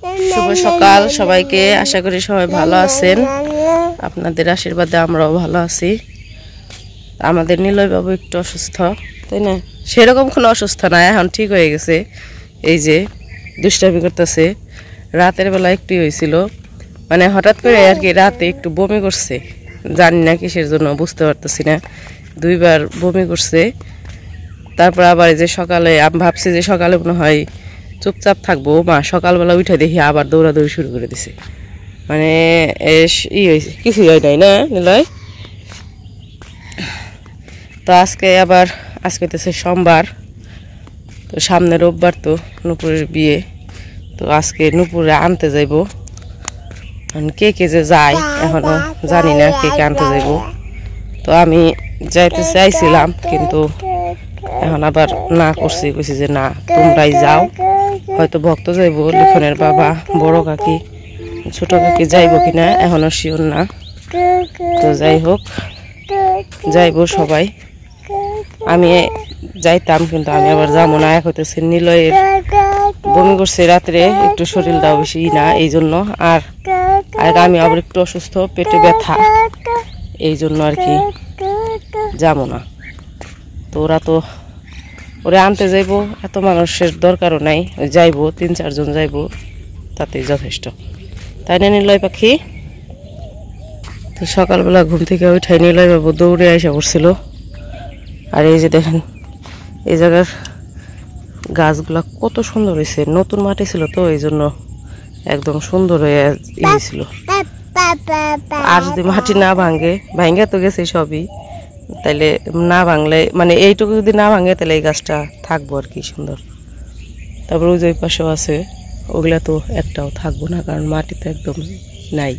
শুভ সকাল সবাইকে। আশা করি সবাই ভালো আছেন। আপনাদের আশীর্বাদে আমরাও ভালো আছি। আমাদের নিলয় বাবু একটু অসুস্থ, তাই না? সেরকম কোনো অসুস্থ না, এখন ঠিক হয়ে গেছে। এই যে দুষ্টামি করতেছে। রাতের বেলা একটু হয়েছিল, মানে হঠাৎ করে আর কি, রাতে একটু বমি করছে, জানি না কিসের জন্য, বুঝতে পারতেছি না। 2 বার বমি করছে। তারপর আবার এই যে সকালে আমি ভাবছি যে সকালে মনে হয় চুপচাপ থাকবো, মা সকালবেলা উঠে দেখি আবার দৌড়াদৌড়ি শুরু করে দিছে। মানে হয়েছে, কিছুই হয় নাই না নিলয়? তো আজকে হইতেছে সোমবার, তো সামনে রোববার তো নুপুরের বিয়ে। তো আজকে নুপুরে আনতে যাইব। কে কে যে যায় এখনো জানি না, কে কে আনতে যাইব। তো আমি যাইতে চাইছিলাম, কিন্তু এখন আবার না করছি, কইছি যে না, তোমরাই যাও। হয়তো ভক্ত যাইব, লিখনের বাবা, বড় কাকি, ছোট কাকি যাইব কিনা এখনো শিওর না। তো যাই হোক, যাইব সবাই। আমি যাইতাম, কিন্তু আমি আবার যাবো না। এক হইতেছে নিলয়ের বমি করছে রাত্রে, একটু শরীরটাও বেশি না, এই জন্য। আর আমি আবার একটু অসুস্থ, পেটে ব্যথা, এই জন্য আর কি যাবো না। তো ওরা আনতে যাইব, এত মানুষের দরকারও নাই, যাইব 3-4 জন যাইব, তাতেই যথেষ্ট, তাই না নিলয় পাখি? তো সকালবেলা ঘুম থেকে উঠাই নিলয় বাবু দৌড়ে আসা পড়ছিল। আর এই যে দেখেন, এই জায়গার গাছগুলা কত সুন্দর হয়েছে, নতুন মাটি ছিল তো, এই জন্য একদম সুন্দর হয়ে ছিল। আর যদি মাটি না ভাঙ্গে তো গেছে সবই, তাইলে না ভাঙলে, মানে এইটুকু যদি না ভাঙে, তাহলে এই গাছটা থাকবো আর কি সুন্দর। তারপর ওই যে ওই পাশেও আছে, ওগুলা তো একটাও থাকবো না, কারণ মাটি তো একদম নাই,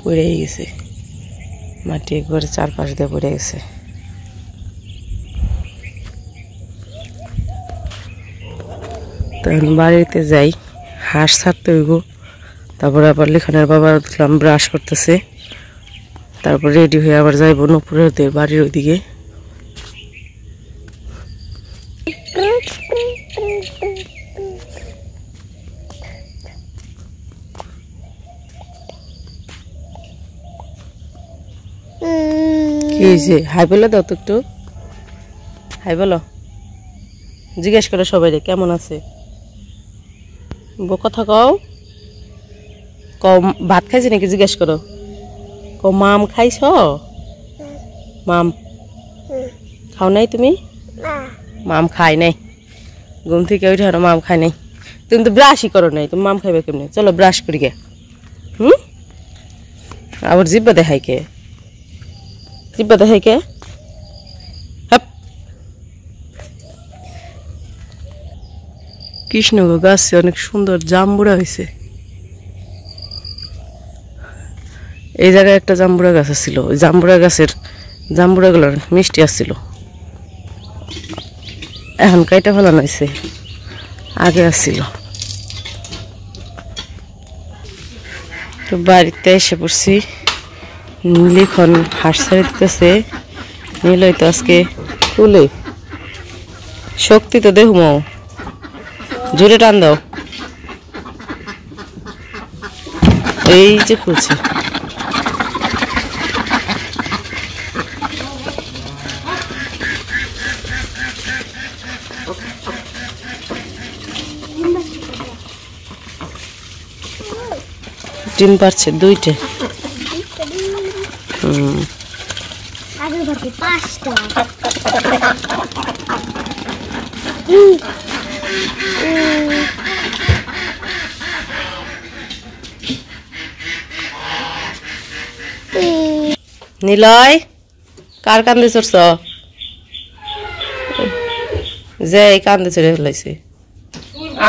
পড়েই গেছে মাটি, একবারে চারপাশ দিয়ে পড়ে গেছে। তখন বাড়িতে যাই, হাঁস ছাড়তে হইব। তারপরে আবার লিখনের বাবা দেখলাম ব্রাশ করতেছে, তারপর রেডি হয়ে আবার যাইব নুপুরের বাড়ির ওইদিকে। কি হয়েছে? হাই বলে দাও তো একটু, হাই বলো, জিজ্ঞেস করো সবাই রে কেমন আছে, কথা কও, ভাত খাইছে নাকি জিজ্ঞেস করো, মাম খাইছ? মাম খাও নাই তুমি? মাম খাই নাই, ঘুম থেকে উঠে মাম খাই নাই। তুমি তো ব্রাশই করো নাই, তুমি মাম খাইবে কেমনি? চলো ব্রাশ করি গে। আবার জিব্বা দেখাই কে? জিব্বা দেখাই কে? কৃষ্ণগো গাছে অনেক সুন্দর জাম্বুরা হয়েছে। এই জায়গায় একটা জাম্বুরা গাছ ছিল, ওই জাম্বুরা গাছের জাম্বুরাগুলো মিষ্টি আসছিল, এখন কাইটা ফেলানো হয়েছে, আগে আসছিল। তো বাড়িতে এসে পড়ছি, লিখন হাঁস ছাড়ি দিতেছে। নিলয় তো আজকে তুলে শক্তি তো দেখুম, জোরে টান দাও, এই যে খুলছে। ডিম পারছে 2টে। নিলয় কার কান্দে চড়ছ? যে কান্দে চড়ে ফেলাইছে।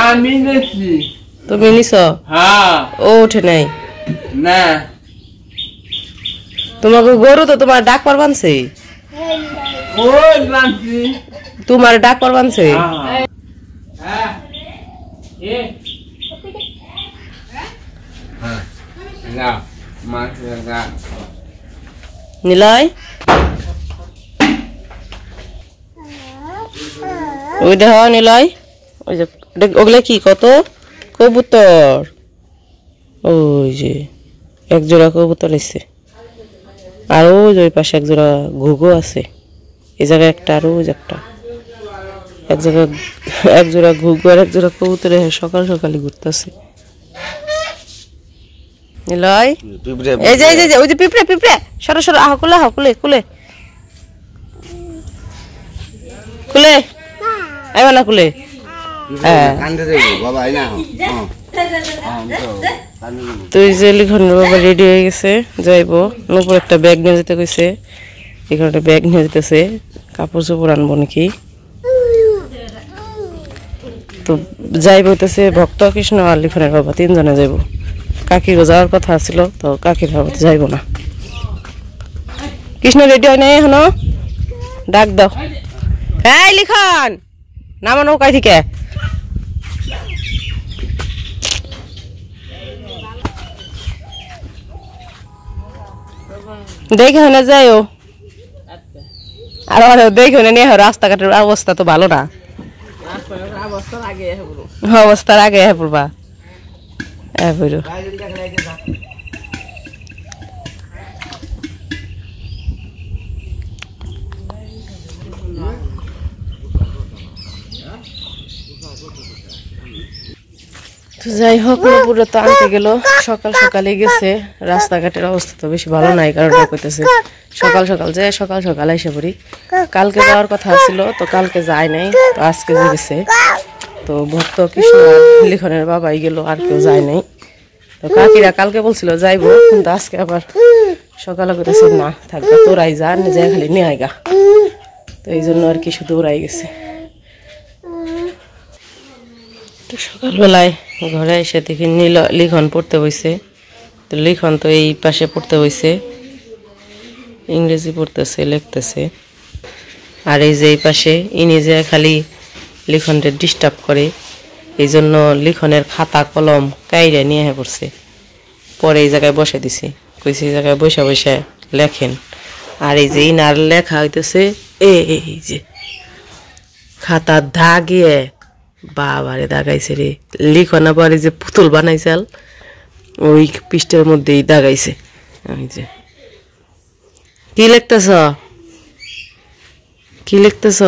আমি নিছি। তুমি নিছ? হ্যাঁ। ও ওঠে নাই না, তোমাকে গরু তো তোমার ডাক পার বানছে, ওই বানছি, তোমার ডাক পার বানছে। হ্যাঁ না মাছ লাগা। নিলয় ওই দেখ নিলয়, ওই যে ওগুলা কি কত কবুতর ওই যে এক জোড়া কবুতর এসছে আর ওই যে ওই পাশে এক জোড়া ঘুঘু আছে এই জায়গায় একটা আর ওই একটা এক জায়গায় এক জোড়া ঘুঘু আর এক জোড়া কবুতর সকাল সকালে ঘুরতেছে নিলয় এই যে ওই যে পিঁপড়ে পিঁপড়ে সরো সরো আহ কুলে কুলে কুলে আইবা না কুলে তুই যে লিখনের বাবা রেডি হয়ে গেছে যাইবো নূপুর একটা ব্যাগ নিয়ে যেতে কইছে এখানে একটা ব্যাগ নিয়ে যেতেছে কাপড় চোপড় আনবো নাকি তো যাইবো হইতেছে ভক্ত কৃষ্ণ আর লিখনের বাবা তিনজনে যাইবো কাকিরও যাওয়ার কথা ছিল তো কাকির বাবা যাইবো না কৃষ্ণ রেডি হয় নাই এখনো ডাক দাও হ্যাঁ লিখন নামা নৌকায় থেকে দেখে না যাইও আর দেখে না নিয়ে রাস্তাঘাটের অবস্থা তো ভালো না অবস্থার আগে পড়বা যাই হোক পুরো তো আনতে গেল সকাল সকালে গেছে রাস্তাঘাটের অবস্থা তো বেশি ভালো নাই কারণ কইতেছে সকাল সকাল যে সকাল সকাল এসে পড়ি কালকে যাওয়ার কথা ছিল তো কালকে যায় নাই তো আজকে যে গেছে তো ভক্ত কৃষ্ণ লিখনের বাবাই গেল আর কেউ যায় নাই তো কাকিরা কালকে বলছিল যাইবো কিন্তু আজকে আবার সকালে কইতেছে না থাকবে তোরাই যা নিজে খালি নিয়ে আইগা তো এই জন্য আর কি শুধু ওরাই গেছে তো সকালবেলায় ঘরে এসে দেখি লিখন পড়তে বইছে তো লিখন তো এই পাশে পড়তে বইছে ইংরেজি পড়তেছে লিখতেছে আর এই যে এই পাশে ইনি যে খালি লিখনকে ডিস্টার্ব করে এই জন্য লিখনের খাতা কলম কাইরে নিয়ে পড়ছে পরে এই জায়গায় বসে দিছি কইছে এই জায়গায় বসে বসে লেখেন আর এই যে ইনার লেখা হইতেছে এই যে খাতা দাগিয়ে বাবারে দাগাইছে রে লিখন আবার এই যে পুতুল বানাইছাল ওই পৃষ্ঠের মধ্যেই দাগাইছে ওই যে কি লিখতেছ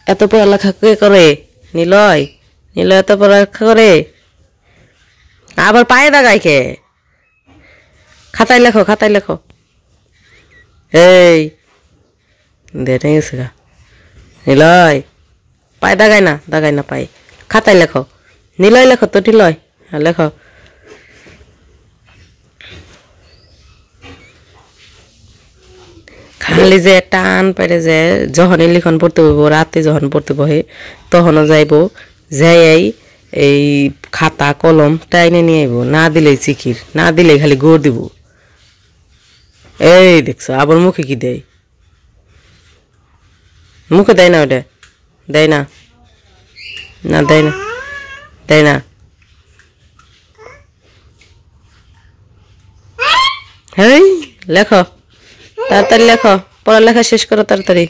এত পড়ালেখা কে করে নিলয় এত পড়ালেখা করে আবার পায়ে দাগাই কে খাতায় লেখো এই দেখে গেছে গা নিলয় পায়ে দাগাই না পায়ে খাতায় লেখো নিলয় লেখো তো নিলয় হ্যাঁ লেখো খালি যে টান পারে যে যখনই লিখন পড়তে বইব রাতে যখন পড়তে বহে তখনও যাইব যাই এই খাতা কলম টাইনে নিয়ে আইব না দিলেই চিকির না দিলেই খালি গোড় দিব এই দেখছো আবার মুখে কি দেয় মুখে দেয় না ওটা দেয় না দেয় না হ্যাঁ লেখো তাড়াতাড়ি লেখো পড়ালেখা শেষ করো তাড়াতাড়ি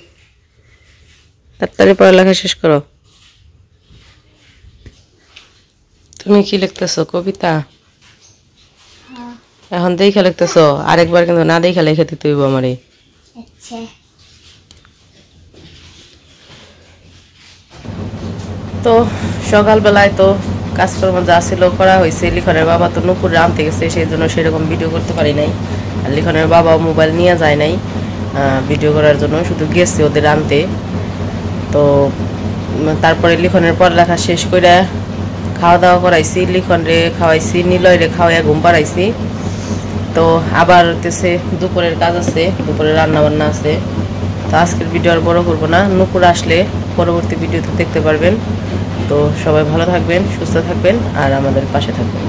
পড়ালেখা শেষ করো তুমি কি লিখতেছো কবিতা এখন দেখা লিখতেছো আরেকবার কিন্তু না দেখা লেখা দিতে হইব আমারে তো সকালবেলায় তো কাজকর্ম যা ছিল করা হয়েছে লিখনের বাবা তো নুপুরে আনতে গেছে সেই জন্য সেরকম ভিডিও করতে পারি নাই আর লিখনের বাবাও মোবাইল নিয়ে যায় নাই ভিডিও করার জন্য শুধু গেছে ওদের আনতে তো তারপরে লিখনের পড়ালেখা শেষ করে খাওয়া দাওয়া করাইছি লিখনরে খাওয়াইছি নিলয়রে খাওয়াইয়া ঘুম পাড়াইছি তো আবার হতেছে দুপুরের কাজ আছে দুপুরে রান্না বান্না আছে তো আজকের ভিডিও আর বড় করবো না নুপুর আসলে পরবর্তী ভিডিওতে দেখতে পারবেন তো সবাই ভালো থাকবেন সুস্থ থাকবেন আর আমাদের পাশে থাকবেন।